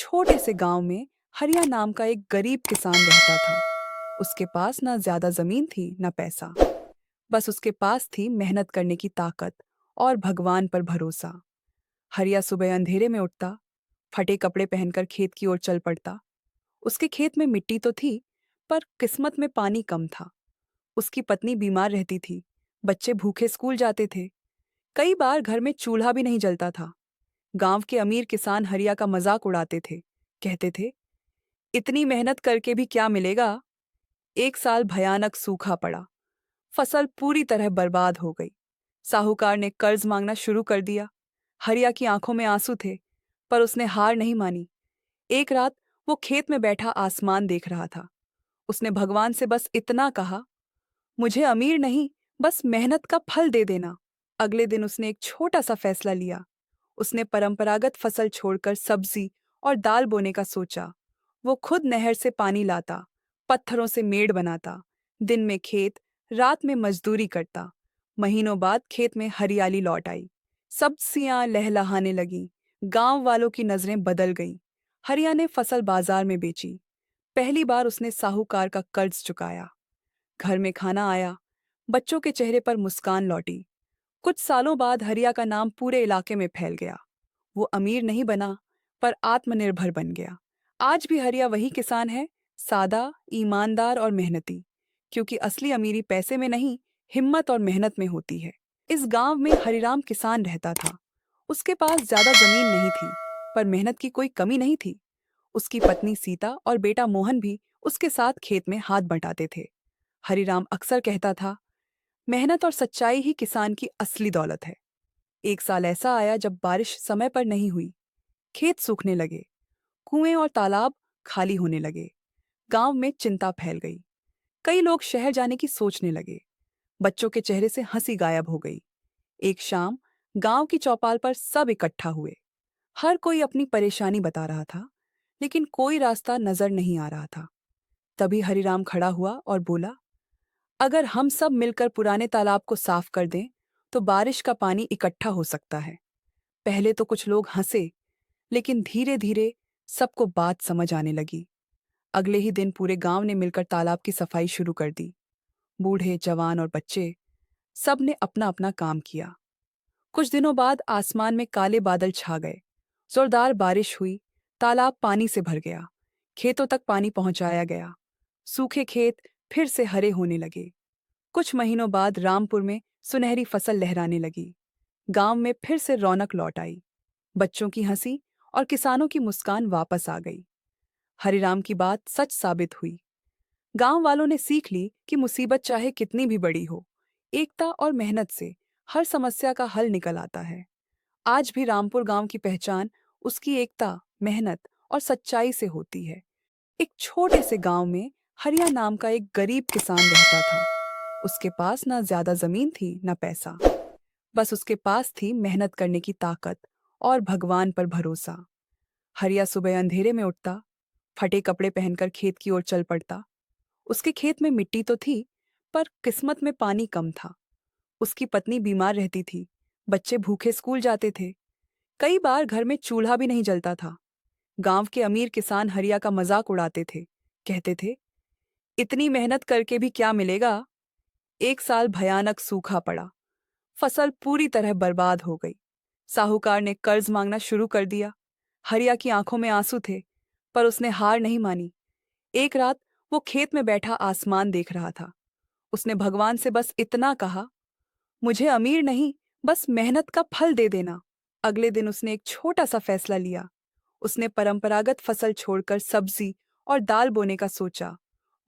छोटे से गांव में हरिया नाम का एक गरीब किसान रहता था। उसके पास ना ज्यादा जमीन थी ना पैसा। बस उसके पास थी मेहनत करने की ताकत और भगवान पर भरोसा। हरिया सुबह अंधेरे में उठता, फटे कपड़े पहनकर खेत की ओर चल पड़ता। उसके खेत में मिट्टी तो थी, पर किस्मत में पानी कम था। उसकी पत्नी बीमार रहती थी, बच्चे भूखे स्कूल जाते थे। कई बार घर में चूल्हा भी नहीं जलता था। गांव के अमीर किसान हरिया का मजाक उड़ाते थे। कहते थे, इतनी मेहनत करके भी क्या मिलेगा। एक साल भयानक सूखा पड़ा, फसल पूरी तरह बर्बाद हो गई। साहूकार ने कर्ज मांगना शुरू कर दिया। हरिया की आंखों में आंसू थे, पर उसने हार नहीं मानी। एक रात वो खेत में बैठा आसमान देख रहा था। उसने भगवान से बस इतना कहा, मुझे अमीर नहीं, बस मेहनत का फल दे देना। अगले दिन उसने एक छोटा सा फैसला लिया। उसने परंपरागत फसल छोड़कर सब्जी और दाल बोने का सोचा। वो खुद नहर से पानी लाता, पत्थरों से मेड़ बनाता, दिन में खेत, रात में मजदूरी करता। महीनों बाद खेत में हरियाली लौट आई। सब्जियां लहलहाने लगी। गांव वालों की नजरें बदल गईं। हरिया ने फसल बाजार में बेची। पहली बार उसने साहूकार का कर्ज चुकाया। घर में खाना आया, बच्चों के चेहरे पर मुस्कान लौटी। कुछ सालों बाद हरिया का नाम पूरे इलाके में फैल गया। वो अमीर नहीं बना, पर आत्मनिर्भर बन गया। आज भी हरिया वही किसान है, सादा, ईमानदार और मेहनती। क्योंकि असली अमीरी पैसे में नहीं, हिम्मत और मेहनत में होती है। इस गांव में हरिराम किसान रहता था। उसके पास ज्यादा जमीन नहीं थी, पर मेहनत की कोई कमी नहीं थी। उसकी पत्नी सीता और बेटा मोहन भी उसके साथ खेत में हाथ बंटाते थे। हरिराम अक्सर कहता था, मेहनत और सच्चाई ही किसान की असली दौलत है। एक साल ऐसा आया जब बारिश समय पर नहीं हुई। खेत सूखने लगे, कुएं और तालाब खाली होने लगे। गांव में चिंता फैल गई। कई लोग शहर जाने की सोचने लगे। बच्चों के चेहरे से हंसी गायब हो गई। एक शाम गांव की चौपाल पर सब इकट्ठा हुए। हर कोई अपनी परेशानी बता रहा था, लेकिन कोई रास्ता नजर नहीं आ रहा था। तभी हरिराम खड़ा हुआ और बोला, अगर हम सब मिलकर पुराने तालाब को साफ कर दें, तो बारिश का पानी इकट्ठा हो सकता है। पहले तो कुछ लोग हंसे, लेकिन धीरे धीरे सबको बात समझ आने लगी। अगले ही दिन पूरे गांव ने मिलकर तालाब की सफाई शुरू कर दी। बूढ़े, जवान और बच्चे, सब ने अपना अपना काम किया। कुछ दिनों बाद आसमान में काले बादल छा गए। जोरदार बारिश हुई, तालाब पानी से भर गया। खेतों तक पानी पहुंचाया गया। सूखे खेत फिर से हरे होने लगे। कुछ महीनों बाद रामपुर में सुनहरी फसल लहराने लगी। गांव में फिर से रौनक लौट आई। बच्चों की हंसी और किसानों की मुस्कान वापस आ गई। हरिराम की बात सच साबित हुई। गांव वालों ने सीख ली कि मुसीबत चाहे कितनी भी बड़ी हो, एकता और मेहनत से हर समस्या का हल निकल आता है। आज भी रामपुर गांव की पहचान उसकी एकता, मेहनत और सच्चाई से होती है। एक छोटे से गांव में हरिया नाम का एक गरीब किसान रहता था। उसके पास ना ज्यादा जमीन थी ना पैसा। बस उसके पास थी मेहनत करने की ताकत और भगवान पर भरोसा। हरिया सुबह अंधेरे में उठता, फटे कपड़े पहनकर खेत की ओर चल पड़ता। उसके खेत में मिट्टी तो थी, पर किस्मत में पानी कम था। उसकी पत्नी बीमार रहती थी, बच्चे भूखे स्कूल जाते थे। कई बार घर में चूल्हा भी नहीं जलता था। गांव के अमीर किसान हरिया का मजाक उड़ाते थे। कहते थे, इतनी मेहनत करके भी क्या मिलेगा। एक साल भयानक सूखा पड़ा, फसल पूरी तरह बर्बाद हो गई। साहूकार ने कर्ज मांगना शुरू कर दिया। हरिया की आंखों में आंसू थे, पर उसने हार नहीं मानी। एक रात वो खेत में बैठा आसमान देख रहा था। उसने भगवान से बस इतना कहा, मुझे अमीर नहीं, बस मेहनत का फल दे देना। अगले दिन उसने एक छोटा सा फैसला लिया। उसने परंपरागत फसल छोड़कर सब्जी और दाल बोने का सोचा।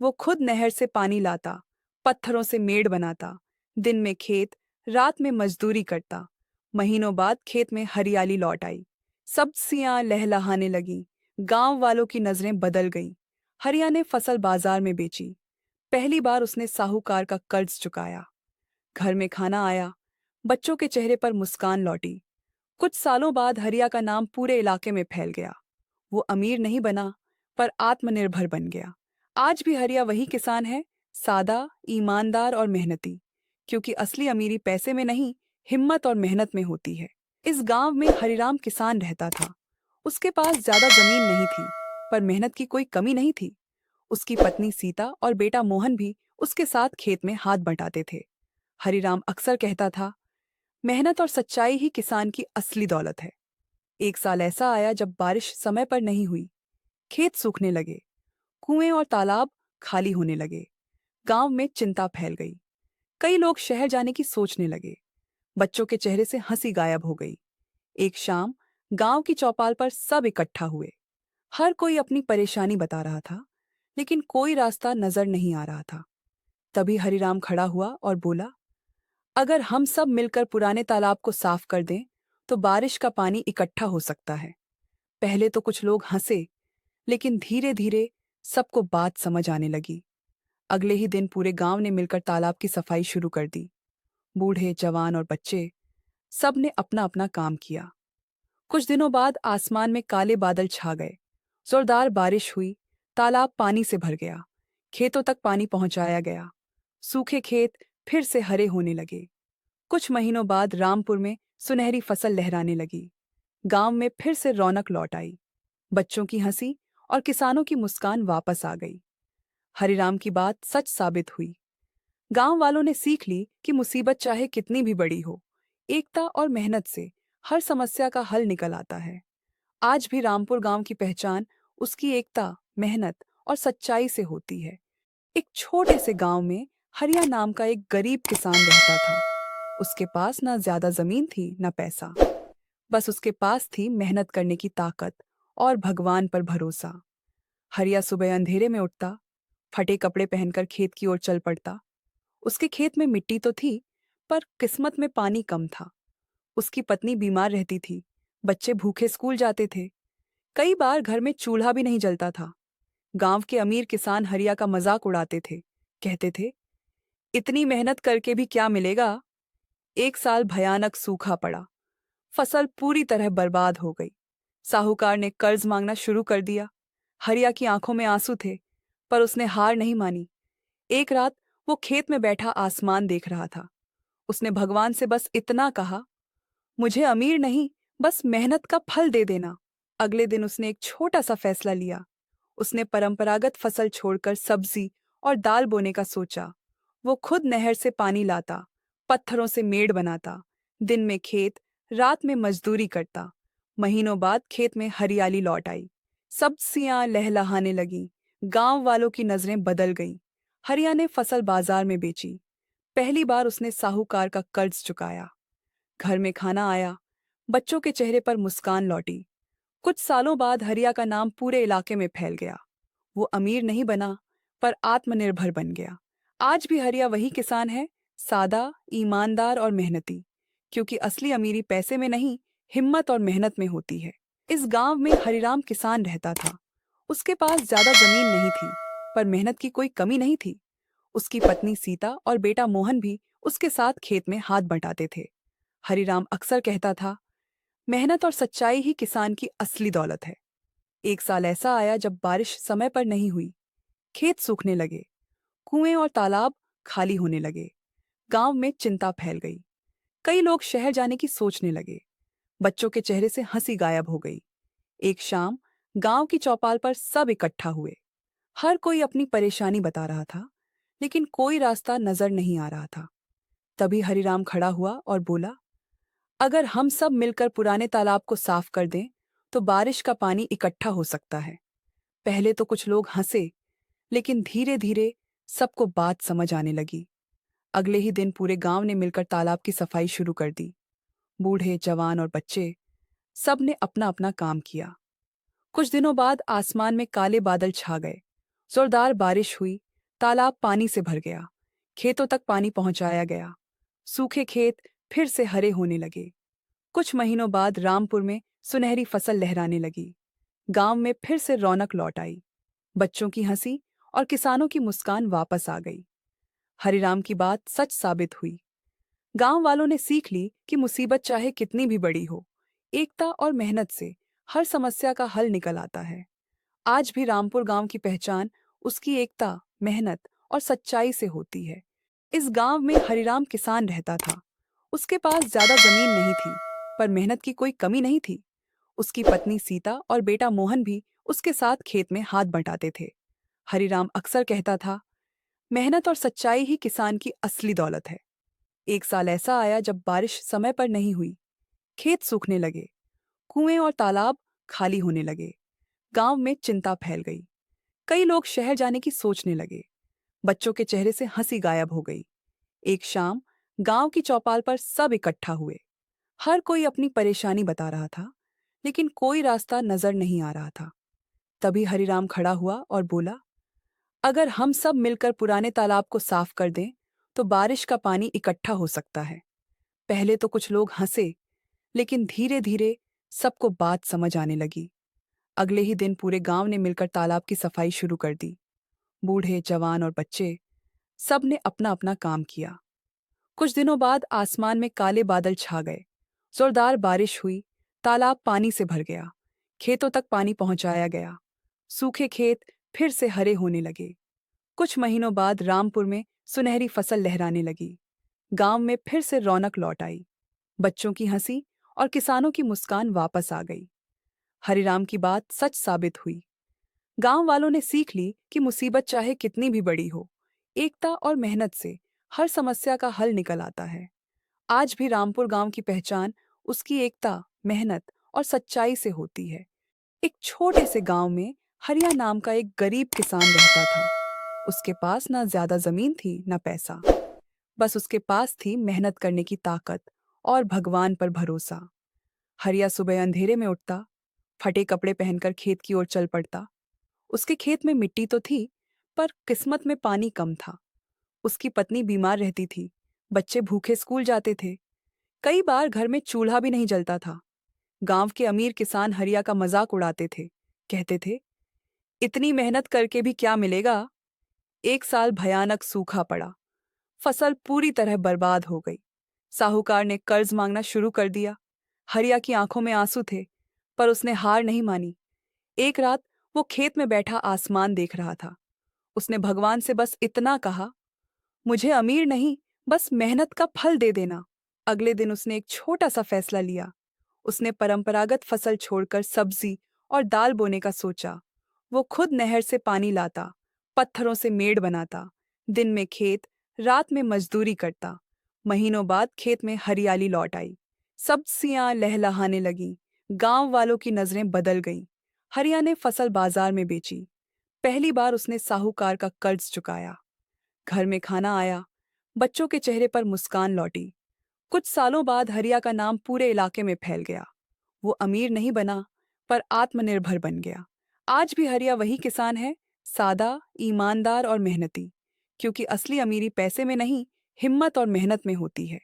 वो खुद नहर से पानी लाता, पत्थरों से मेड़ बनाता, दिन में खेत, रात में मजदूरी करता। महीनों बाद खेत में हरियाली लौट आई। सब्जियां लहलहाने लगी। गांव वालों की नजरें बदल गईं। हरिया ने फसल बाजार में बेची। पहली बार उसने साहूकार का कर्ज चुकाया। घर में खाना आया, बच्चों के चेहरे पर मुस्कान लौटी। कुछ सालों बाद हरिया का नाम पूरे इलाके में फैल गया। वो अमीर नहीं बना, पर आत्मनिर्भर बन गया। आज भी हरिया वही किसान है, सादा, ईमानदार और मेहनती। क्योंकि असली अमीरी पैसे में नहीं, हिम्मत और मेहनत में होती है। इस गांव में हरिराम किसान रहता था। उसके पास ज्यादा जमीन नहीं थी, पर मेहनत की कोई कमी नहीं थी। उसकी पत्नी सीता और बेटा मोहन भी उसके साथ खेत में हाथ बंटाते थे। हरिराम अक्सर कहता था, मेहनत और सच्चाई ही किसान की असली दौलत है। एक साल ऐसा आया जब बारिश समय पर नहीं हुई। खेत सूखने लगे, कुएं और तालाब खाली होने लगे। गांव में चिंता फैल गई। कई लोग शहर जाने की सोचने लगे। बच्चों के चेहरे से हंसी गायब हो गई। एक शाम गांव की चौपाल पर सब इकट्ठा हुए। हर कोई अपनी परेशानी बता रहा था, लेकिन कोई रास्ता नजर नहीं आ रहा था। तभी हरिराम खड़ा हुआ और बोला, अगर हम सब मिलकर पुराने तालाब को साफ कर दें, तो बारिश का पानी इकट्ठा हो सकता है। पहले तो कुछ लोग हंसे, लेकिन धीरे धीरे सबको बात समझ आने लगी। अगले ही दिन पूरे गांव ने मिलकर तालाब की सफाई शुरू कर दी। बूढ़े, जवान और बच्चे सब ने अपना अपना काम किया। कुछ दिनों बाद आसमान में काले बादल छा गए। जोरदार बारिश हुई। तालाब पानी से भर गया। खेतों तक पानी पहुंचाया गया। सूखे खेत फिर से हरे होने लगे। कुछ महीनों बाद रामपुर में सुनहरी फसल लहराने लगी। गांव में फिर से रौनक लौट आई। बच्चों की हंसी और किसानों की मुस्कान वापस आ गई। हरिराम की बात सच साबित हुई। गांव वालों ने सीख ली कि मुसीबत चाहे कितनी भी बड़ी हो, एकता और मेहनत से हर समस्या का हल निकल आता है। आज भी रामपुर गांव की पहचान उसकी एकता, मेहनत और सच्चाई से होती है। एक छोटे से गांव में हरिया नाम का एक गरीब किसान रहता था। उसके पास ना ज्यादा जमीन थी ना पैसा। बस उसके पास थी मेहनत करने की ताकत और भगवान पर भरोसा। हरिया सुबह अंधेरे में उठता, फटे कपड़े पहनकर खेत की ओर चल पड़ता। उसके खेत में मिट्टी तो थी, पर किस्मत में पानी कम था। उसकी पत्नी बीमार रहती थी। बच्चे भूखे स्कूल जाते थे। कई बार घर में चूल्हा भी नहीं जलता था। गांव के अमीर किसान हरिया का मजाक उड़ाते थे। कहते थे, इतनी मेहनत करके भी क्या मिलेगा। एक साल भयानक सूखा पड़ा। फसल पूरी तरह बर्बाद हो गई। साहूकार ने कर्ज मांगना शुरू कर दिया। हरिया की आंखों में आंसू थे, पर उसने हार नहीं मानी। एक रात वो खेत में बैठा आसमान देख रहा था। उसने भगवान से बस इतना कहा, मुझे अमीर नहीं, बस मेहनत का फल दे देना। अगले दिन उसने एक छोटा सा फैसला लिया। उसने परंपरागत फसल छोड़कर सब्जी और दाल बोने का सोचा। वो खुद नहर से पानी लाता, पत्थरों से मेड़ बनाता, दिन में खेत, रात में मजदूरी करता। महीनों बाद खेत में हरियाली लौट आई। सब्जियां लहलहाने लगीं। गांव वालों की नजरें बदल गईं। हरिया ने फसल बाजार में बेची। पहली बार उसने साहूकार का कर्ज चुकाया। घर में खाना आया। बच्चों के चेहरे पर मुस्कान लौटी। कुछ सालों बाद हरिया का नाम पूरे इलाके में फैल गया। वो अमीर नहीं बना, पर आत्मनिर्भर बन गया। आज भी हरिया वही किसान है, सादा, ईमानदार और मेहनती। क्योंकि असली अमीरी पैसे में नहीं, हिम्मत और मेहनत में होती है। इस गांव में हरिराम किसान रहता था। उसके पास ज्यादा जमीन नहीं थी, पर मेहनत की कोई कमी नहीं थी। उसकी पत्नी सीता और बेटा मोहन भी उसके साथ खेत में हाथ बंटाते थे। हरिराम अक्सर कहता था, मेहनत और सच्चाई ही किसान की असली दौलत है। एक साल ऐसा आया जब बारिश समय पर नहीं हुई। खेत सूखने लगे, कुएं और तालाब खाली होने लगे। गांव में चिंता फैल गई। कई लोग शहर जाने की सोचने लगे। बच्चों के चेहरे से हंसी गायब हो गई। एक शाम गांव की चौपाल पर सब इकट्ठा हुए। हर कोई अपनी परेशानी बता रहा था, लेकिन कोई रास्ता नजर नहीं आ रहा था। तभी हरिराम खड़ा हुआ और बोला, अगर हम सब मिलकर पुराने तालाब को साफ कर दें, तो बारिश का पानी इकट्ठा हो सकता है। पहले तो कुछ लोग हंसे, लेकिन धीरे धीरे सबको बात समझ आने लगी। अगले ही दिन पूरे गांव ने मिलकर तालाब की सफाई शुरू कर दी। बूढ़े, जवान और बच्चे सब ने अपना अपना काम किया। कुछ दिनों बाद आसमान में काले बादल छा गए। जोरदार बारिश हुई। तालाब पानी से भर गया। खेतों तक पानी पहुंचाया गया। सूखे खेत फिर से हरे होने लगे। कुछ महीनों बाद रामपुर में सुनहरी फसल लहराने लगी। गांव में फिर से रौनक लौट आई। बच्चों की हंसी और किसानों की मुस्कान वापस आ गई। हरिराम की बात सच साबित हुई। गांव वालों ने सीख ली कि मुसीबत चाहे कितनी भी बड़ी हो, एकता और मेहनत से हर समस्या का हल निकल आता है। आज भी रामपुर गांव की पहचान उसकी एकता, मेहनत और सच्चाई से होती है। इस गांव में हरिराम किसान रहता था। उसके पास ज्यादा जमीन नहीं थी, पर मेहनत की कोई कमी नहीं थी। उसकी पत्नी सीता और बेटा मोहन भी उसके साथ खेत में हाथ बंटाते थे। हरिराम अक्सर कहता था, मेहनत और सच्चाई ही किसान की असली दौलत है। एक साल ऐसा आया जब बारिश समय पर नहीं हुई। खेत सूखने लगे, कुएं और तालाब खाली होने लगे। गांव में चिंता फैल गई। कई लोग शहर जाने की सोचने लगे। बच्चों के चेहरे से हंसी गायब हो गई। एक शाम गांव की चौपाल पर सब इकट्ठा हुए। हर कोई अपनी परेशानी बता रहा था, लेकिन कोई रास्ता नजर नहीं आ रहा था। तभी हरिराम खड़ा हुआ और बोला, अगर हम सब मिलकर पुराने तालाब को साफ कर दें, तो बारिश का पानी इकट्ठा हो सकता है। पहले तो कुछ लोग हंसे, लेकिन धीरे धीरे सबको बात समझ आने लगी। अगले ही दिन पूरे गांव ने मिलकर तालाब की सफाई शुरू कर दी। बूढ़े, जवान और बच्चे सब ने अपना अपना काम किया। कुछ दिनों बाद आसमान में काले बादल छा गए। जोरदार बारिश हुई। तालाब पानी से भर गया। खेतों तक पानी पहुंचाया गया। सूखे खेत फिर से हरे होने लगे। कुछ महीनों बाद रामपुर में सुनहरी फसल लहराने लगी। गांव में फिर से रौनक लौट आई। बच्चों की हंसी और किसानों की मुस्कान वापस आ गई। हरिराम की बात सच साबित हुई। गांव वालों ने सीख ली कि मुसीबत चाहे कितनी भी बड़ी हो, एकता और मेहनत से हर समस्या का हल निकल आता है। आज भी रामपुर गांव की पहचान उसकी एकता, मेहनत और सच्चाई से होती है। एक छोटे से गांव में हरिया नाम का एक गरीब किसान रहता था। उसके पास ना ज्यादा जमीन थी ना पैसा। बस उसके पास थी मेहनत करने की ताकत और भगवान पर भरोसा। हरिया सुबह अंधेरे में उठता, फटे कपड़े पहनकर खेत की ओर चल पड़ता। उसके खेत में मिट्टी तो थी, पर किस्मत में पानी कम था। उसकी पत्नी बीमार रहती थी। बच्चे भूखे स्कूल जाते थे। कई बार घर में चूल्हा भी नहीं जलता था। गांव के अमीर किसान हरिया का मजाक उड़ाते थे। कहते थे, इतनी मेहनत करके भी क्या मिलेगा। एक साल भयानक सूखा पड़ा। फसल पूरी तरह बर्बाद हो गई। साहूकार ने कर्ज मांगना शुरू कर दिया। हरिया की आंखों में आंसू थे, पर उसने हार नहीं मानी। एक रात वो खेत में बैठा आसमान देख रहा था। उसने भगवान से बस इतना कहा, मुझे अमीर नहीं, बस मेहनत का फल दे देना। अगले दिन उसने एक छोटा सा फैसला लिया। उसने परंपरागत फसल छोड़कर सब्जी और दाल बोने का सोचा। वो खुद नहर से पानी लाता, पत्थरों से मेड़ बनाता, दिन में खेत, रात में मजदूरी करता। महीनों बाद खेत में हरियाली लौट आई। सब्जियां लहलहाने लगीं। गांव वालों की नजरें बदल गईं। हरिया ने फसल बाजार में बेची। पहली बार उसने साहूकार का कर्ज चुकाया। घर में खाना आया। बच्चों के चेहरे पर मुस्कान लौटी। कुछ सालों बाद हरिया का नाम पूरे इलाके में फैल गया। वो अमीर नहीं बना, पर आत्मनिर्भर बन गया। आज भी हरिया वही किसान है, सादा, ईमानदार और मेहनती। क्योंकि असली अमीरी पैसे में नहीं, हिम्मत और मेहनत में होती है।